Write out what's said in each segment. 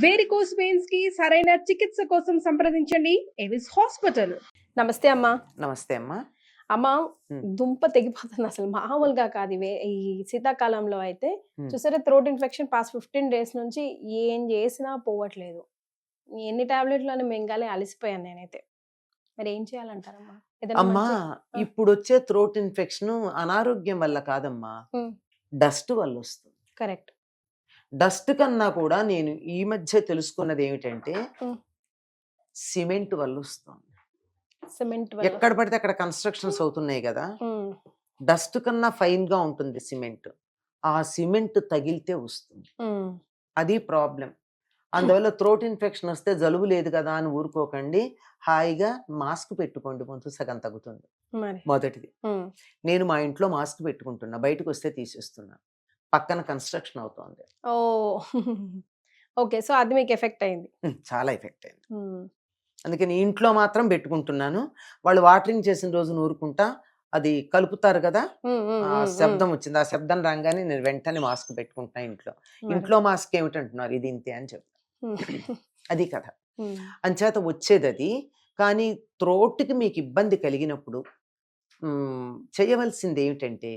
Varicose veins కి సరైన చికిత్స కోసం సంప్రదించండి ఎవిస్ హాస్పిటల్. నమస్తే అమ్మా. నమస్తే అమ్మా. అమ్మా, ఉమ్, దుంప తెగిపోతుంది అసలు మామూలుగా కాదు. ఈ శీతాకాలంలో అయితే ఉమ్. చూసారా, థ్రోట్ ఇన్ఫెక్షన్ పాస్ 15 డేస్ నుంచి ఏం చేసినా పోవట్లేదు. ఎన్ని టాబ్లెట్లు అని మింగాలి, అలసిపోయాను నేనైతే. మరి ఏం చేయాలంటారమ్మా? ఏదైనా అమ్మా, మంచి ఇప్పుడు వచ్చే థ్రోట్ ఇన్ఫెక్షన్ అనారోగ్యం వల్ల కాదమ్మా, డస్ట్ వల్ల వస్తుంది. కరెక్ట్. డస్ట్ కన్నా కూడా నేను ఈ మధ్య తెలుసుకున్నది ఏమిటంటే సిమెంట్ వల్ల వస్తుంది. సిమెంట్ ఎక్కడ పడితే అక్కడ కన్స్ట్రక్షన్స్ అవుతున్నాయి కదా, డస్ట్ కన్నా ఫైన్ గా ఉంటుంది సిమెంట్. ఆ సిమెంట్ తగిలితే వస్తుంది, అది ప్రాబ్లం. అందువల్ల థ్రోట్ ఇన్ఫెక్షన్ వస్తే జలుబు లేదు కదా అని ఊరుకోకండి, హాయిగా మాస్క్ పెట్టుకోండి, గొంతు సగం తగ్గుతుంది. మొదటిది, నేను మా ఇంట్లో మాస్క్ పెట్టుకుంటున్నా, బయటకు వస్తే తీసేస్తున్నా, పక్కన కన్స్ట్రక్షన్ అవుతోంది. ఓ ఓకే, సో అది మీకు ఎఫెక్ట్ అయింది. చాలా ఎఫెక్ట్ అయింది. అందుకని ఇంట్లో మాత్రం పెట్టుకుంటున్నాను. వాళ్ళు వాటరింగ్ చేసిన రోజు ఊరుకుంటా, అది కలుపుతారు కదా, ఆ శబ్దం వచ్చింది, ఆ శబ్దం రాగానే నేను వెంటనే మాస్క్ పెట్టుకుంటున్నా ఇంట్లో. ఇంట్లో మాస్క్ ఏమిటంటున్నారు, ఇది ఇంతే అని చెప్తా. అది కథ. అంచేత వచ్చేది అది. కానీ త్రోట్కి మీకు ఇబ్బంది కలిగినప్పుడు చేయవలసింది ఏమిటంటే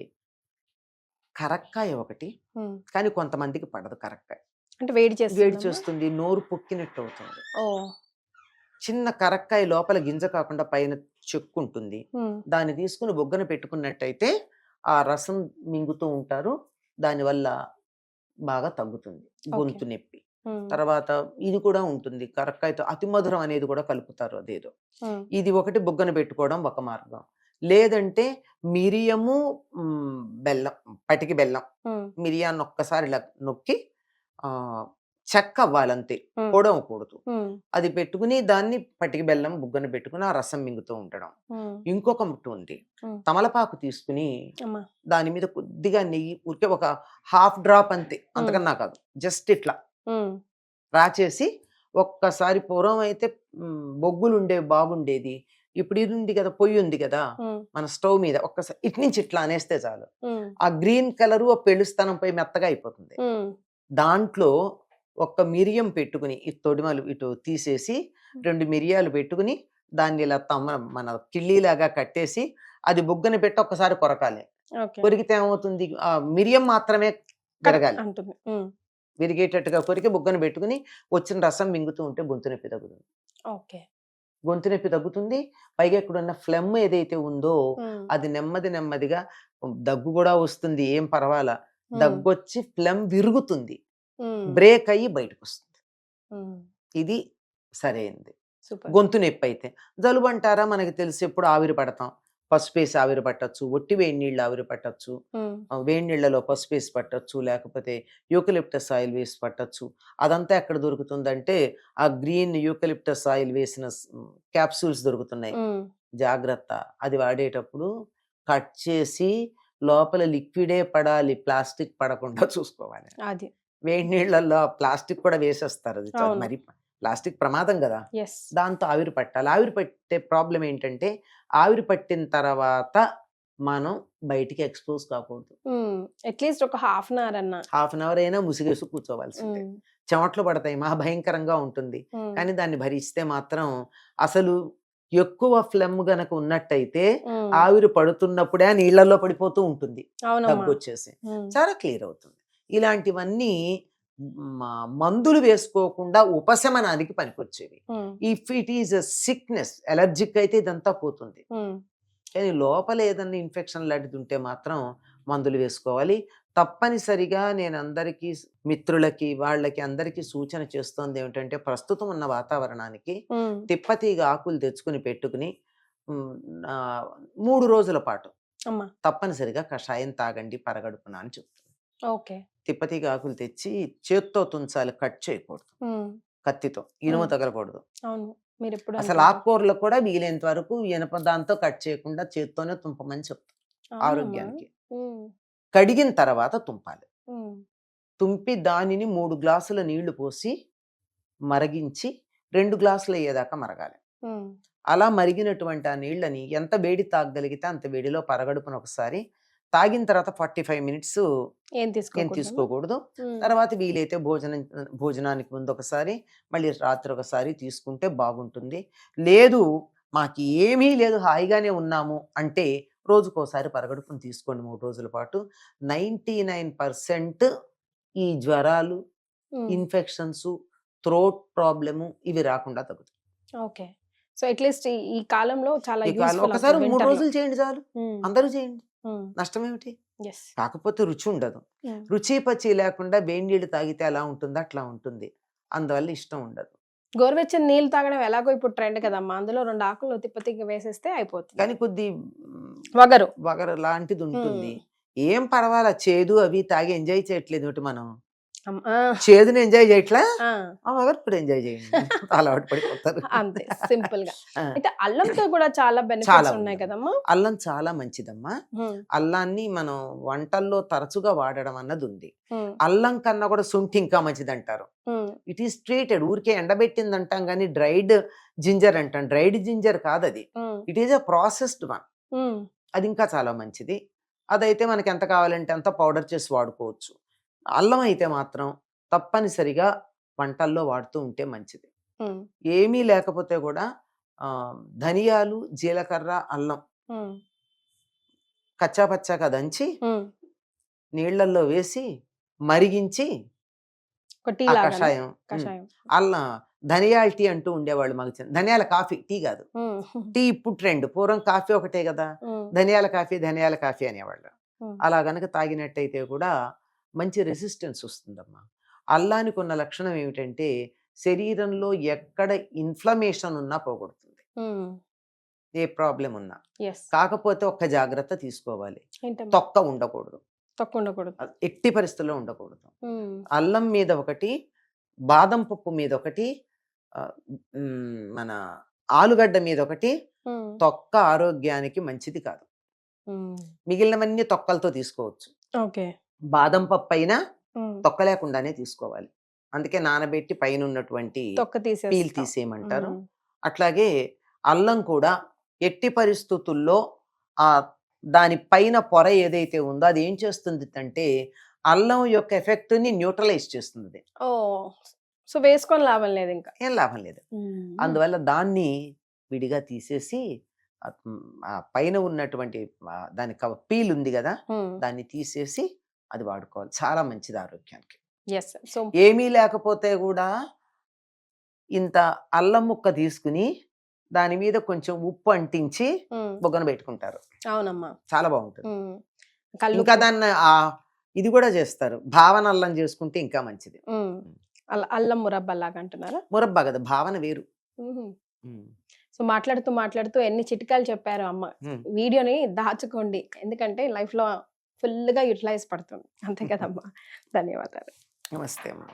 కరక్కాయ ఒకటి, కానీ కొంతమందికి పడదు కరక్కాయ, అంటే వేడి చేస్తుంది, నోరు పొక్కినట్టు అవుతుంది. చిన్న కరక్కాయ లోపల గింజ కాకుండా పైన చెక్కు ఉంటుంది, దాన్ని తీసుకుని బొగ్గన పెట్టుకున్నట్టయితే ఆ రసం మింగుతూ ఉంటారు, దానివల్ల బాగా తగ్గుతుంది గొంతు నొప్పి. తర్వాత ఇది కూడా ఉంటుంది, కరక్కాయతో అతి మధురం అనేది కూడా కలుపుతారు, అదేదో. ఇది ఒకటి బొగ్గన పెట్టుకోవడం ఒక మార్గం. లేదంటే మిరియము బెల్లం, పటికి బెల్లం, మిరియాన్ని ఒక్కసారి ఇలా నొక్కి చెక్క అవ్వాలంతే, పొడవకూడదు, అది పెట్టుకుని దాన్ని పటికి బెల్లం బుగ్గన పెట్టుకుని ఆ రసం మింగుతూ ఉండడం. ఇంకొక ముట్టు ఉంది, తమలపాకు తీసుకుని దాని మీద కొద్దిగా నెయ్యి, ఊరికే ఒక హాఫ్ డ్రాప్ అంతే, అంతకన్నా కాదు, జస్ట్ ఇట్లా రాచేసి ఒక్కసారి, పూర్వం అయితే బొగ్గులు ఉండేవి బాగుండేది, ఇప్పుడు ఇది ఉంది కదా, పొయ్యి ఉంది కదా మన స్టవ్ మీద, ఒక్కసారి ఇటు నుంచి ఇట్లా అనేస్తే చాలు, ఆ గ్రీన్ కలరు ఆ పెళ్ళుస్థానం పోయి మెత్తగా అయిపోతుంది. దాంట్లో ఒక్క మిరియం పెట్టుకుని, ఈ తొడిమలు ఇటు తీసేసి 2 మిరియాలు పెట్టుకుని దాన్ని ఇలా మన కిళ్ళీలాగా కట్టేసి అది బుగ్గన పెట్టి ఒక్కసారి కొరకాలి. కొరికితే ఏమవుతుంది, ఆ మిరియం మాత్రమే విరగాలి, విరిగేటట్టుగా కొరికి బుగ్గన పెట్టుకుని వచ్చిన రసం మింగుతూ ఉంటే గొంతు నొప్పి తగ్గుతుంది. గొంతు నొప్పి తగ్గుతుంది. పైగా ఇక్కడున్న ఫ్లెమ్ ఏదైతే ఉందో అది నెమ్మదిగా, దగ్గు కూడా వస్తుంది, ఏం పర్వాలా, దగ్గొచ్చి ఫ్లెమ్ విరుగుతుంది, బ్రేక్ అయ్యి బయటకు వస్తుంది. ఇది సరైనది. గొంతు నొప్పి అయితే. జలుబు అంటారా, మనకి తెలిసి ఎప్పుడు ఆవిరి పడతాం, పసుపేసి ఆవిరి పట్టచ్చు, ఒట్టి వేడి నీళ్ళు ఆవిరి పట్టచ్చు, వేడి నీళ్లలో పసుపేసి పట్టచ్చు, లేకపోతే యూకలిప్టస్ ఆయిల్ వేసి పట్టచ్చు. అదంతా ఎక్కడ దొరుకుతుందంటే ఆ గ్రీన్ యూకలిప్టస్ ఆయిల్ వేసిన క్యాప్సూల్స్ దొరుకుతున్నాయి, జాగ్రత్త. అది వాడేటప్పుడు కట్ చేసి లోపల లిక్విడే పడాలి, ప్లాస్టిక్ పడకుండా చూసుకోవాలి. వేడి నీళ్లలో ప్లాస్టిక్ కూడా వేసేస్తారు, అది మరి ప్లాస్టిక్ ప్రమాదం కదా. దాంతో ఆవిరి పట్టాలి. ఆవిరి పట్టే ప్రాబ్లం ఏంటంటే ఆవిరి పట్టిన తర్వాత మనం బయటికి ఎక్స్పోజ్ కాకూడదు. అట్లీస్ట్ ఒక హాఫ్ అన్ అవర్ అయినా ముసిగేసి కూర్చోవలసిందే. చెమట్లు పడతాయి, మహా భయంకరంగా ఉంటుంది. కానీ దాన్ని భరిస్తే మాత్రం, అసలు ఎక్కువ ఫ్లెమ్ గనక ఉన్నట్టయితే ఆవిరి పడుతున్నప్పుడే ఆ నీళ్లలో పడిపోతూ ఉంటుంది, దగ్గొచ్చేసి చాలా క్లియర్ అవుతుంది. ఇలాంటివన్నీ మందులు వేసుకోకుండా ఉపశమనానికి పనికొచ్చేవి. If it is a sickness, allergic అయితే ఇదంతా పోతుంది. కానీ లోపల ఏదన్నా ఇన్ఫెక్షన్ లాంటిది ఉంటే మాత్రం మందులు వేసుకోవాలి. తప్పనిసరిగా నేను అందరికీ, మిత్రులకి, వాళ్ళకి అందరికీ సూచన చేస్తోంది ఏమిటంటే, ప్రస్తుతం ఉన్న వాతావరణానికి తిప్పతీగ ఆకులు తెచ్చుకుని పెట్టుకుని 3 రోజుల పాటు తప్పనిసరిగా కషాయం తాగండి పరగడుపున అని చెప్తుంది. తిప్పతీగ ఆకులు తెచ్చి చేత్తో తుంచాలి, కట్ చేయకూడదు, కత్తితో, ఇనుము తగలకూడదు. అసలు ఆకుకూరలు కూడా వీలైనంత వరకు ఇనప దాంతో కట్ చేయకుండా చేత్తోనే తుంపమని చెప్తాం ఆరోగ్యానికి. కడిగిన తర్వాత తుంపాలి. తుంపి దానిని 3 గ్లాసుల నీళ్లు పోసి మరిగించి 2 గ్లాసులు అయ్యేదాకా మరగాలి. అలా మరిగినటువంటి ఆ నీళ్ళని ఎంత వేడి తాగగలిగితే అంత వేడిలో పరగడుపున ఒకసారి తాగిన తర్వాత 45 మినిట్స్ ఏం ఏం తీసుకోకూడదు తీసుకోకూడదు. తర్వాత వీలైతే భోజనానికి ముందు ఒకసారి, మళ్ళీ రాత్రి ఒకసారి తీసుకుంటే బాగుంటుంది. లేదు మాకు ఏమీ లేదు హాయిగానే ఉన్నాము అంటే రోజుకోసారి పరగడుపున తీసుకోండి 3 రోజుల పాటు. 99% ఈ జ్వరాలు, ఇన్ఫెక్షన్స్, థ్రోట్ ప్రాబ్లము ఇవి రాకుండా తగ్గుతాయి. ఓకే. సో అట్లీస్ట్ ఈ కాలంలో చాలా ఈ కాలం యూస్ఫుల్ ఒకసారి 3 రోజులు చేయండి చాలు. అందరూ చేయండి. హ్మ్. నష్టం ఏమిటి? ఎస్. కాకపోతే రుచి ఉండదు. హ్మ్. రుచి పచి లేకుండా వేడి నీళ్ళు తాగితే ఎలా ఉంటుందో అట్లా ఉంటుంది. అందువల్ల ఇష్టం ఉండదు. గోరువెచ్చని నీళ్ళు తాగడం ఎలాగో ఇప్పుడు ట్రెండ్ కదమ్మా. అందులో 2 ఆకులు తిప్పతికి వేసేస్తే అయిపోతుంది. కానీ కొద్ది వగరు. వగరు లాంటిది ఉంటుంది. హ్మ్. ఏం పర్వాలా, చేదు అవి తాగి ఎంజాయ్ చేయట్లేదు ఏమిటి మనం? ఆ! చేదుని ఎంజాయ్ చేయట్లా, ఆ! ఆ వగరు కూడా ఎంజాయ్ చేయండి. అలవాటు పడిపోతారు. అంతే సింపుల్ గా. ఆ, అయితే అల్లంతో కూడా చాలా బెనిఫిట్స్ చాలా ఉన్నాయి ఉంది. కదమ్మా. అల్లం చాలా మంచిదమ్మా. అల్లాన్ని మనం వంటల్లో తరచుగా వాడడం అన్నది ఉంది. అల్లం కన్నా కూడా శొంఠి ఇంకా మంచిది అంటారు. It is treated. ఊరికే ఎండబెట్టింది అంటాం కానీ డ్రైడ్ జింజర్ అంటాం. డ్రైడ్ జింజర్ కాదు అది. It is a processed one. అది ఇంకా చాలా మంచిది. అదైతే మనకి ఎంత కావాలంటే అంత పౌడర్ చేసి వాడుకోవచ్చు. అల్లం అయితే మాత్రం తప్పనిసరిగా వంటల్లో వాడుతూ ఉంటే మంచిది. ఏమీ లేకపోతే కూడా ధనియాలు, జీలకర్ర, అల్లం కచ్చా పచ్చాగా దంచి నీళ్ళల్లో వేసి మరిగించి ఆ కషాయం, అల్లం ధనియాల టీ అంటూ ఉండేవాళ్ళు మాకు. ధనియాల కాఫీ, టీ కాదు. టీ ఇప్పుడు ట్రెండ్. పూర్వం కాఫీ ఒకటే కదా, ధనియాల కాఫీ అనేవాళ్ళు. అలా గనక తాగినట్టయితే కూడా మంచి రెసిస్టెన్స్ వస్తుందమ్మా. అల్లానికి ఉన్న లక్షణం ఏమిటంటే శరీరంలో ఎక్కడ ఇన్ఫ్లమేషన్ ఉన్నా పోగొడుతుంది, ఏ ప్రాబ్లం ఉన్నా. కాకపోతే ఒక్క జాగ్రత్త తీసుకోవాలి, తొక్క ఉండకూడదు. ఎట్టి పరిస్థితుల్లో ఉండకూడదు. అల్లం మీద ఒకటి, బాదం పప్పు మీద ఒకటి, మన ఆలుగడ్డ మీద ఒకటి. తొక్క ఆరోగ్యానికి మంచిది కాదు. మిగిలినవన్నీ తొక్కలతో తీసుకోవచ్చు. బాదం పప్పు అయినా తొక్క లేకుండానే తీసుకోవాలి. అందుకే నానబెట్టి పైన ఉన్నటువంటి పీల్ తీసేయమంటారు. అట్లాగే అల్లం కూడా ఎట్టి పరిస్థితుల్లో ఆ దాని పైన పొర ఏదైతే ఉందో అది ఏం చేస్తుంది అంటే అల్లం యొక్క ఎఫెక్ట్ ని న్యూట్రలైజ్ చేస్తుంది. సో వేసుకొని లాభం లేదు, ఇంకా ఏం లాభం లేదు. అందువల్ల దాన్ని విడిగా తీసేసి ఆ పైన ఉన్నటువంటి దాని పీల్ ఉంది కదా, దాన్ని తీసేసి అది వాడుకోవాలి. చాలా మంచిది ఆరోగ్యానికి. ఏమీ లేకపోతే కూడా ఇంత అల్లం ముక్క తీసుకుని దాని మీద కొంచెం ఉప్పు అంటించి బొగ్గన పెట్టుకుంటారు. అవునమ్మా, చాలా బాగుంటుంది. ఇంకా దాన్ని ఇది కూడా చేస్తారు, భావన అల్లం చేసుకుంటే ఇంకా మంచిది. అల్లం మురబ్బా లాగా అంటున్నారా? మురబ్బా కదా, భావన వేరు. సో మాట్లాడుతూ ఎన్ని చిట్కాలు చెప్పారు అమ్మ. వీడియోని దాచుకోండి, ఎందుకంటే లైఫ్ లో ఫుల్ గా యూటిలైజ్ పడుతుంది. అంతే కదమ్మా. ధన్యవాదాలు. నమస్తే అమ్మా.